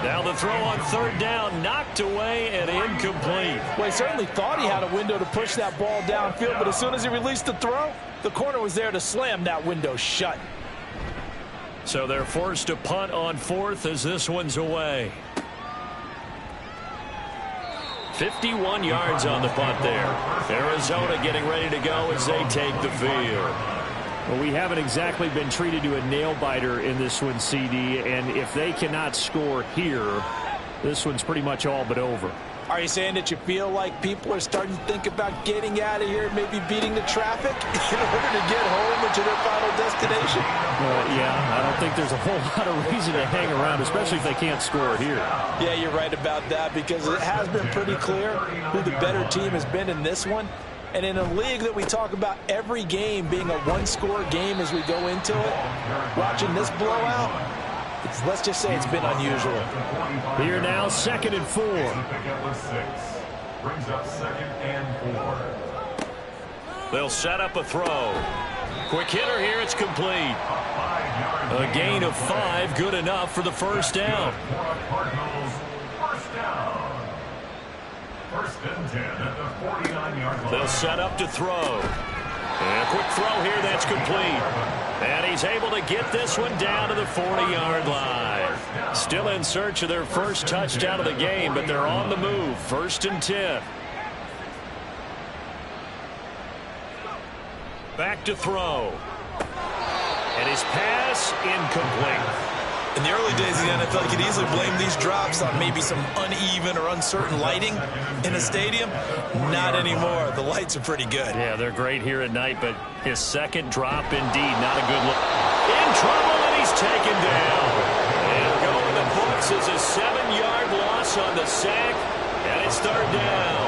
Now the throw on 3rd down, knocked away and incomplete. Well, he certainly thought he had a window to push that ball downfield, but as soon as he released the throw, the corner was there to slam that window shut. So they're forced to punt on 4th as this one's away. 51 yards on the punt there. Arizona getting ready to go as they take the field. Well, we haven't exactly been treated to a nail-biter in this one, CD, and if they cannot score here, this one's pretty much all but over. Are you saying that you feel like people are starting to think about getting out of here, maybe beating the traffic in order to get home or to their final destination? Yeah, I don't think there's a whole lot of reason to hang around, especially if they can't score here. Yeah, you're right about that, because it has been pretty clear who the better team has been in this one. And in a league that we talk about every game being a one-score game as we go into it, watching this blowout, let's just say it's been unusual. Here now, 2nd and 4. Brings up 2nd and 4. They'll set up a throw. Quick hitter here, it's complete. A gain of 5, good enough for the first down. Cardinals, first down. 1st and 10 at the 49-yard line. They'll set up to throw. And a quick throw here, that's complete. And he's able to get this one down to the 40-yard line. Still in search of their first touchdown of the game, but they're on the move. 1st and 10. Back to throw. And his pass incomplete. In the early days of the NFL, you could easily blame these drops on maybe some uneven or uncertain lighting in a stadium. Not anymore. The lights are pretty good. Yeah, they're great here at night, but his second drop, indeed, not a good look. In trouble, and he's taken down. And going to the books is a 7-yard loss on the sack, and it's 3rd down.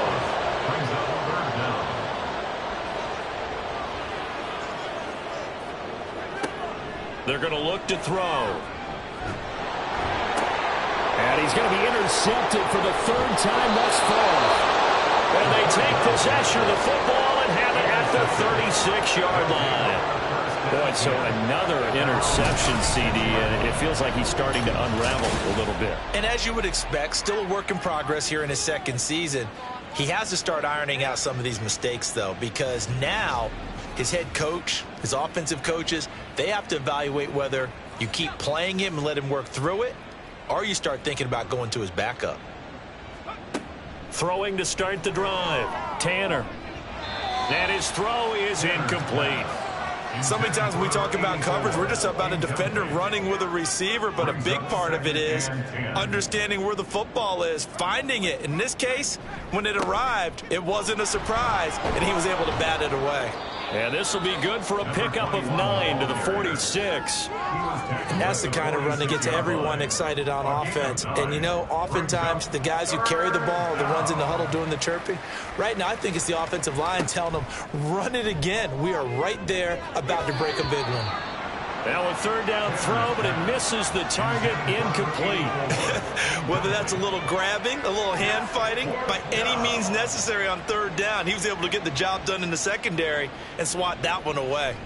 They're going to look to throw. And he's going to be intercepted for the 3rd time thus far. And they take possession of the football and have it at the 36-yard line. Boy, so another interception, CD, and it feels like he's starting to unravel a little bit. And as you would expect, still a work in progress here in his 2nd season. He has to start ironing out some of these mistakes, though, because now his head coach, his offensive coaches, they have to evaluate whether you keep playing him and let him work through it, or you start thinking about going to his backup. Throwing to start the drive. Tanner. And his throw is incomplete. So many times when we talk about coverage, we're just about a defender running with a receiver, but a big part of it is understanding where the football is, finding it. In this case, when it arrived, it wasn't a surprise, and he was able to bat it away. And this will be good for a pickup of 9 to the 46. And that's the kind of run that gets everyone excited on offense. And, you know, oftentimes the guys who carry the ball are the ones in the huddle doing the chirping. Right now, I think it's the offensive line telling them, run it again. We are right there about to break a big one. Now a 3rd down throw, but it misses the target, incomplete. Whether that's a little grabbing, a little hand fighting, by any means necessary on 3rd down, he was able to get the job done in the secondary and swat that one away.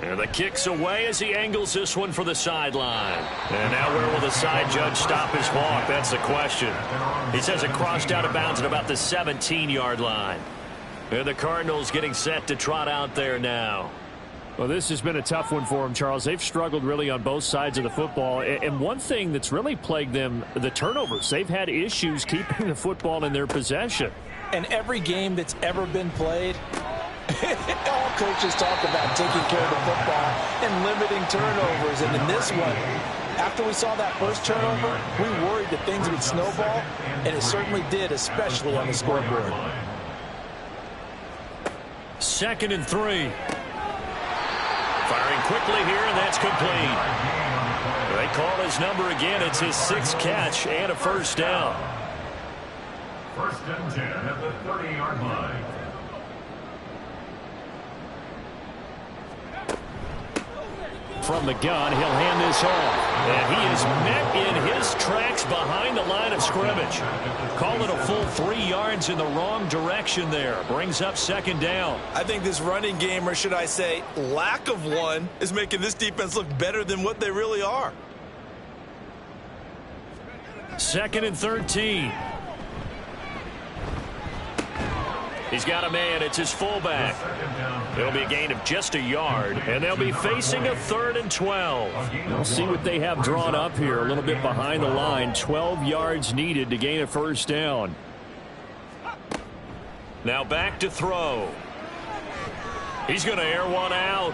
And the kick's away as he angles this one for the sideline. And now where will the side judge stop his walk? That's the question. He says it crossed out of bounds at about the 17-yard line. And the Cardinals getting set to trot out there now. Well, this has been a tough one for them, Charles. They've struggled really on both sides of the football. And one thing that's really plagued them, the turnovers. They've had issues keeping the football in their possession. And every game that's ever been played, all coaches talk about taking care of the football and limiting turnovers. And in this one, after we saw that first turnover, we worried that things would snowball, and it certainly did, especially on the scoreboard. 2nd and 3. Firing quickly here, and that's complete. They call his number again. It's his 6th catch and a 1st down. 1st and 10 at the 30-yard line. From the gun, he'll hand this off. And he is met in his tracks behind the line of scrimmage. Call it a full 3 yards in the wrong direction there. Brings up 2nd down. I think this running game, or should I say lack of one, is making this defense look better than what they really are. 2nd and 13. He's got a man. It's his fullback. There'll be a gain of just a yard, and they'll be facing a 3rd and 12. We'll see what they have drawn up here. A little bit behind the line. 12 yards needed to gain a 1st down. Now back to throw. He's going to air one out.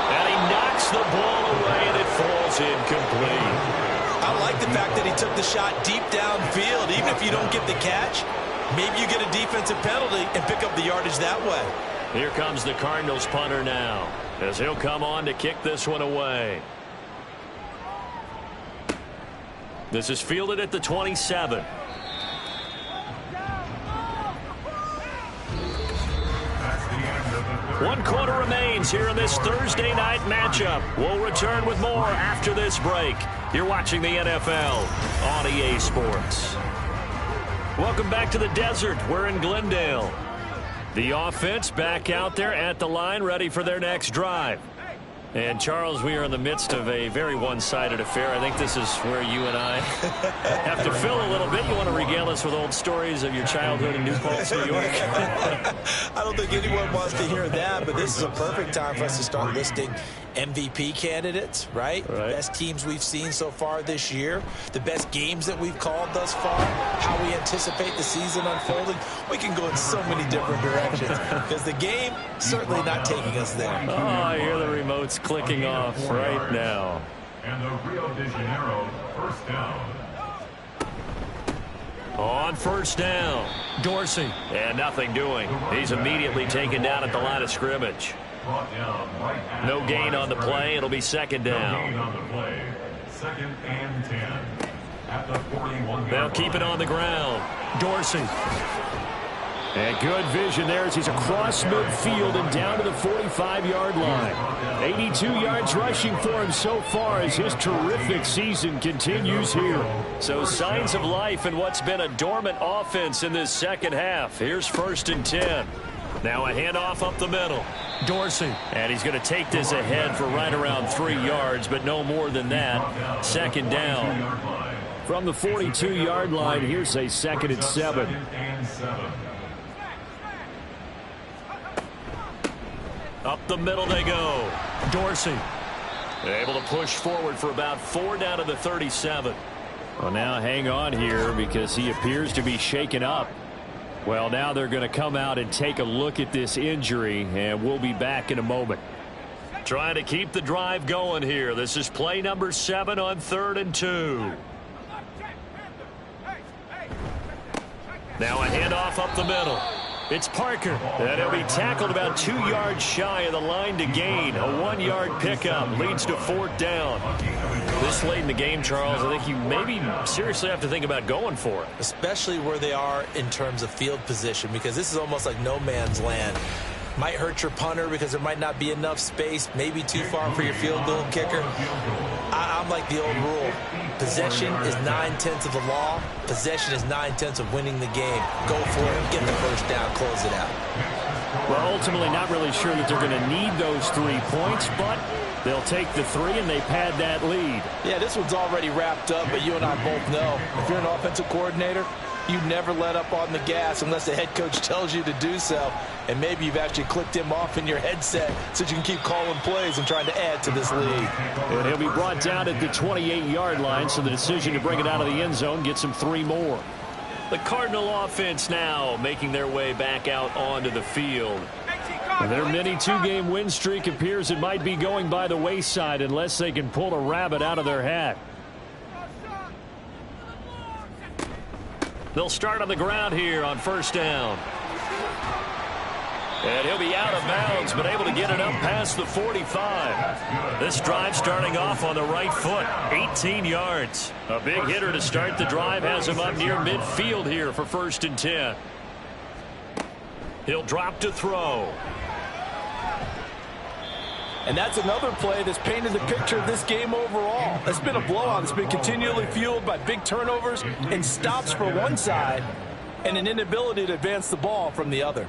And he knocks the ball away, and it falls incomplete. I like the fact that he took the shot deep downfield. Even if you don't get the catch, maybe you get a defensive penalty and pick up the yardage that way. Here comes the Cardinals punter now, as he'll come on to kick this one away. This is fielded at the 27. One quarter remains here in this Thursday night matchup. We'll return with more after this break. You're watching the NFL on EA Sports. Welcome back to the desert. We're in Glendale. The offense back out there at the line, ready for their next drive. And, Charles, we are in the midst of a very one-sided affair. I think this is where you and I have to fill a little bit. You want to regale us with old stories of your childhood in New Paltz, New York? I don't think anyone wants to hear that, but this is a perfect time for us to start listing MVP candidates, right? Best teams we've seen so far this year, the best games that we've called thus far, how we anticipate the season unfolding. We can go in so many different directions because the game certainly not taking us there. Oh, I hear the remotes clicking off right now. And the Rio de Janeiro first down. On first down, Dorsey. And nothing doing. He's immediately taken down at the line of scrimmage. No gain on the play. It'll be second down. Second and 10. At the 41. They'll keep it on the ground. Dorsey. And good vision there as he's across midfield and down to the 45-yard line. 82 yards rushing for him so far as his terrific season continues here. So signs of life in what's been a dormant offense in this second half. Here's first and 10. Now a handoff up the middle. Dorsey. And he's going to take this ahead for right around 3 yards, but no more than that. Second down. From the 42-yard line, here's a second and 7. Up the middle they go. Dorsey. Able to push forward for about 4 down to the 37. Well, now hang on here because he appears to be shaken up. Well, now they're going to come out and take a look at this injury, and we'll be back in a moment. Trying to keep the drive going here. This is play number 7 on 3rd and 2. Now a handoff up the middle. It's Parker. And he'll be tackled about 2 yards shy of the line to gain. A 1-yard pickup leads to 4th down. This late in the game, Charles, I think you maybe seriously have to think about going for it. Especially where they are in terms of field position, because this is almost like no man's land. Might hurt your punter because there might not be enough space, maybe too far for your field goal kicker. I'm like the old rule. Possession is 9/10 of the law. Possession is 9/10 of winning the game. Go for it, get the first down, close it out. Well, ultimately not really sure that they're going to need those 3 points, but they'll take the 3 and they pad that lead. Yeah, this one's already wrapped up, but you and I both know if you're an offensive coordinator, you never let up on the gas unless the head coach tells you to do so. And maybe you've actually clicked him off in your headset so you can keep calling plays and trying to add to this lead. And he'll be brought down at the 28-yard line, so the decision to bring it out of the end zone gets him 3 more. The Cardinal offense now making their way back out onto the field. Their mini 2-game win streak appears it might be going by the wayside unless they can pull a rabbit out of their hat. They'll start on the ground here on first down. And he'll be out of bounds, but able to get it up past the 45. This drive starting off on the right foot, 18 yards. A big hitter to start the drive has him up near midfield here for first and 10. He'll drop to throw. And that's another play that's painted the picture of this game overall. It's been a blowout. It's been continually fueled by big turnovers and stops for one side and an inability to advance the ball from the other.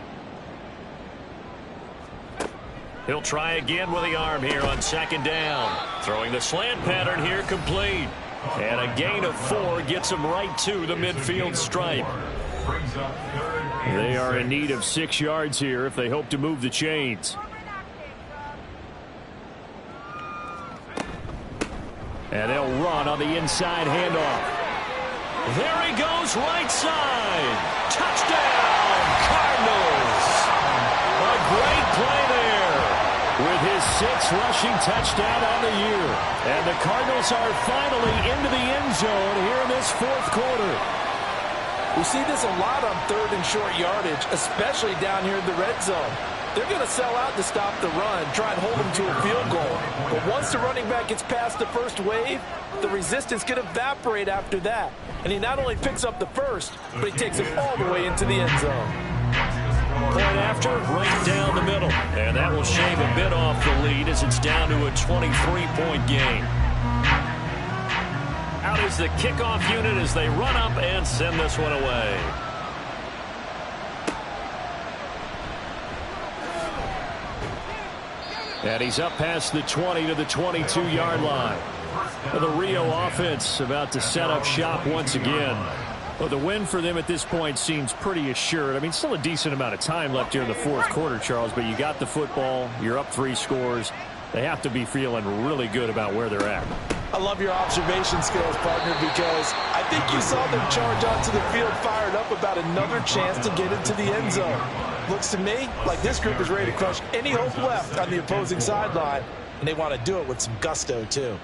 He'll try again with the arm here on second down. Throwing the slant pattern here complete. And a gain of 4 gets him right to the midfield stripe. They are in need of 6 yards here if they hope to move the chains. And they'll run on the inside handoff. There he goes, right side. Touchdown, Cardinals. A great play there with his 6th rushing touchdown on the year. And the Cardinals are finally into the end zone here in this 4th quarter. We see this a lot on 3rd and short yardage, especially down here in the red zone. They're going to sell out to stop the run, try and hold them to a field goal. But once the running back gets past the first wave, the resistance can evaporate after that. And he not only picks up the first, but he takes it all the way into the end zone. Point after, right down the middle. And that will shave a bit off the lead as it's down to a 23-point game. Out is the kickoff unit as they run up and send this one away. And he's up past the 20 to the 22-yard line. The Rio offense about to set up shop once again. Well, the win for them at this point seems pretty assured. I mean, still a decent amount of time left here in the 4th quarter, Charles, but you got the football. You're up 3 scores. They have to be feeling really good about where they're at. I love your observation skills, partner, because I think you saw them charge onto the field fired up about another chance to get into the end zone. Looks to me like this group is ready to crush any hope left on the opposing sideline, and they want to do it with some gusto, too.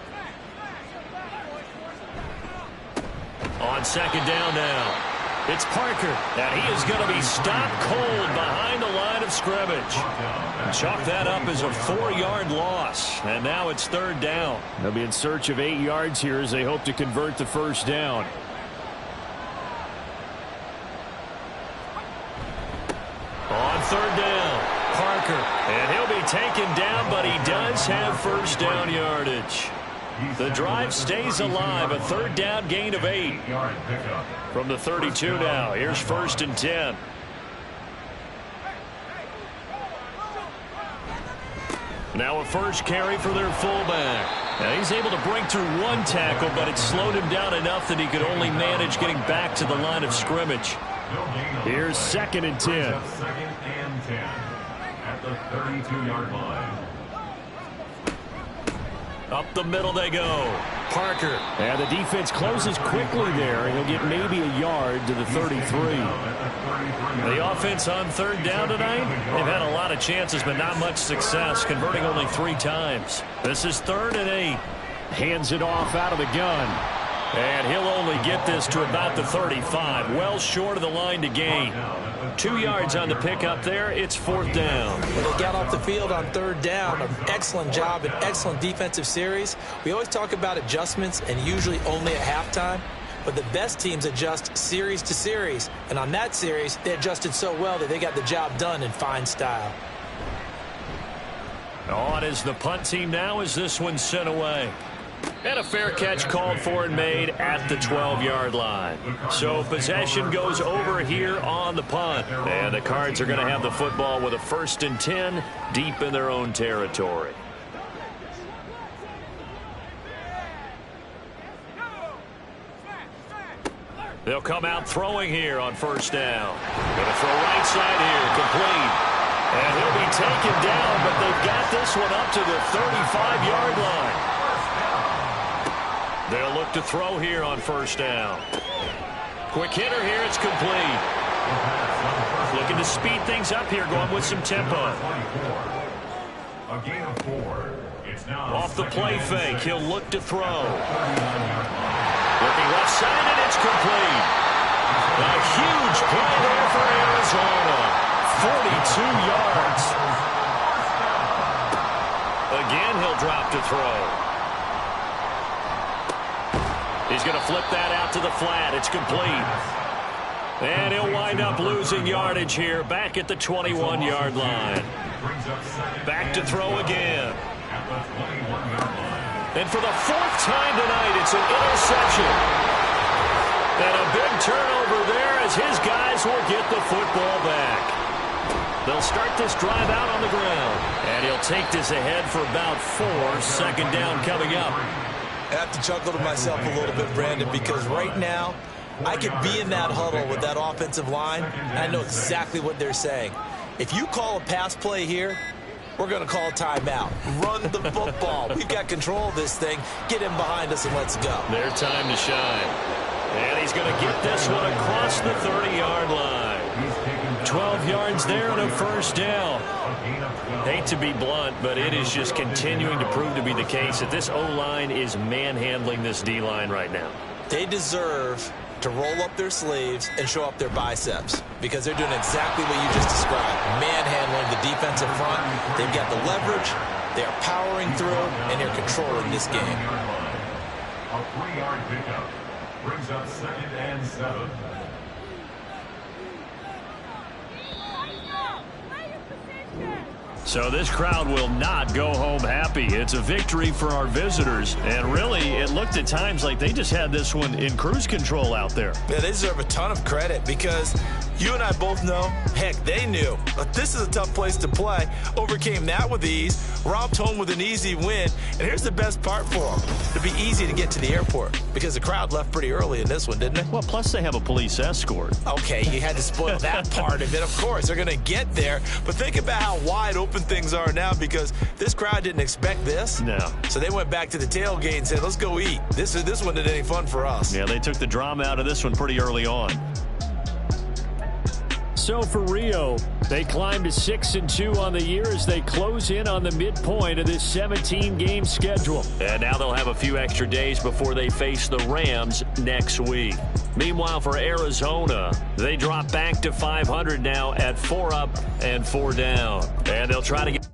On 2nd down now, it's Parker, and he is going to be stopped cold behind the line of scrimmage. Chalk that up as a 4-yard loss, and now it's 3rd down. They'll be in search of 8 yards here as they hope to convert the 1st down. On 3rd down, Parker, and he'll be taken down, but he does have 1st down yardage. The drive stays alive, a 3rd down gain of 8. From the 32 now, here's 1st and 10. Now a first carry for their fullback. Now he's able to break through 1 tackle, but it slowed him down enough that he could only manage getting back to the line of scrimmage. Here's 2nd and 10. 2nd and 10 at the 32-yard line. Up the middle they go. Parker. And the defense closes quickly there. He'll get maybe a yard to the 33. The offense on 3rd down tonight, they've had a lot of chances, but not much success, converting only 3 times. This is 3rd and 8. Hands it off out of the gun. And he'll only get this to about the 35, well short of the line to gain. 2 yards on the pickup there. It's 4th down. Well, they got off the field on 3rd down. An excellent job, an excellent defensive series. We always talk about adjustments and usually only at halftime. But the best teams adjust series to series. And on that series, they adjusted so well that they got the job done in fine style. On is the punt team now as this one's sent away. And a fair catch called for and made at the 12-yard line. So possession goes over here on the punt. And the Cards are going to have the football with a 1st and 10 deep in their own territory. They'll come out throwing here on 1st down. Going to throw right side here, complete. And he'll be taken down, but they've got this one up to the 35-yard line. They'll look to throw here on 1st down. Quick hitter here, it's complete. Looking to speed things up here, going with some tempo. A gain of 4. It's now off the play fake, he'll look to throw. Looking left side, and it's complete. A huge play there for Arizona. 42 yards. Again, he'll drop to throw. He's going to flip that out to the flat. It's complete. And he'll wind up losing yardage here back at the 21-yard line. Back to throw again. And for the 4th time tonight, it's an interception. And a big turnover there as his guys will get the football back. They'll start this drive out on the ground. And he'll take this ahead for about 4. 2nd down coming up. I have to chuckle to myself a little bit, Brandon, because right now I could be in that huddle with that offensive line, and I know exactly what they're saying. If you call a pass play here, we're going to call a timeout. Run the football. We've got control of this thing. Get him behind us and let's go. Their time to shine. And he's going to get this one across the 30-yard line. 12 yards there and a first down. Hate to be blunt, but it is just continuing to prove to be the case that this O-line is manhandling this D-line right now. They deserve to roll up their sleeves and show up their biceps because they're doing exactly what you just described, manhandling the defensive front. They've got the leverage, they're powering through, and they're controlling this game. A 3-yard pickup brings up 2nd and 7. So this crowd will not go home happy. It's a victory for our visitors. And really, it looked at times like they just had this one in cruise control out there. Yeah, they deserve a ton of credit because you and I both know, heck, they knew. But this is a tough place to play. Overcame that with ease. Romped home with an easy win. And here's the best part for them. It'd be easy to get to the airport because the crowd left pretty early in this one, didn't it? Well, plus they have a police escort. Okay, you had to spoil that part of it. Of course, they're going to get there. But think about how wide open things are now because this crowd didn't expect this. No. So they went back to the tailgate and said, let's go eat. This one isn't any fun for us. Yeah, they took the drama out of this one pretty early on. So for Rio, they climb to 6-2 on the year as they close in on the midpoint of this 17-game schedule. And now they'll have a few extra days before they face the Rams next week. Meanwhile, for Arizona, they drop back to 500 now at 4 up and 4 down. And they'll try to get